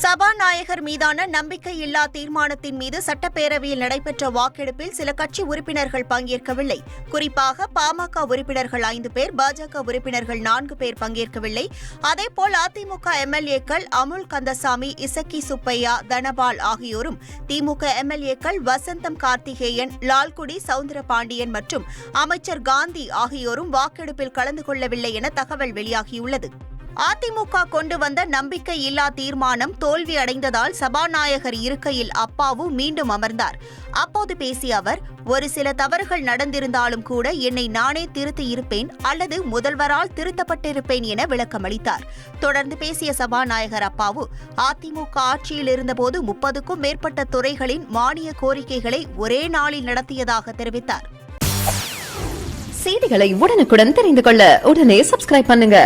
சபாநாயகர் மீதான நம்பிக்கையில்லா தீர்மானத்தின் மீது சட்டப்பேரவையில் நடைபெற்ற வாக்கெடுப்பில் சில கட்சி உறுப்பினர்கள் பங்கேற்கவில்லை. குறிப்பாக பாமக உறுப்பினர்கள் 5 பேர், பாஜக உறுப்பினர்கள் 4 பேர் பங்கேற்கவில்லை. அதேபோல் அதிமுக எம்எல்ஏக்கள் அமுல் கந்தசாமி, இசக்கி சுப்பையா, தனபால் ஆகியோரும், திமுக எம்எல்ஏக்கள் வசந்தம் கார்த்திகேயன், லால்குடி சவுந்தரபாண்டியன் மற்றும் அமைச்சர் காந்தி ஆகியோரும் வாக்கெடுப்பில் கலந்து கொள்ளவில்லை என தகவல் வெளியாகியுள்ளது. அதிமுக கொண்டு வந்த நம்பிக்கையில்லா தீர்மானம் தோல்வி அடைந்ததால் சபாநாயகர் இருக்கையில் அப்பாவு மீண்டும் அமர்ந்தார். அப்போது பேசிய அவர், ஒரு சில தவறுகள் நடந்திருந்தாலும் கூட என்னை நானே திருத்தியிருப்பேன் அல்லது முதல்வரால் திருத்தப்பட்டிருப்பேன் என விளக்கமளித்தார். தொடர்ந்து பேசிய சபாநாயகர் அப்பாவு, அதிமுக ஆட்சியில் இருந்தபோது 30க்கும் மேற்பட்ட துறைகளின் மானிய கோரிக்கைகளை ஒரே நாளில் நடத்தியதாக தெரிவித்தார். செய்திகளை உடனுக்குடன் தெரிந்து கொள்ள உடனே சப்ஸ்கிரைப் பண்ணுங்க.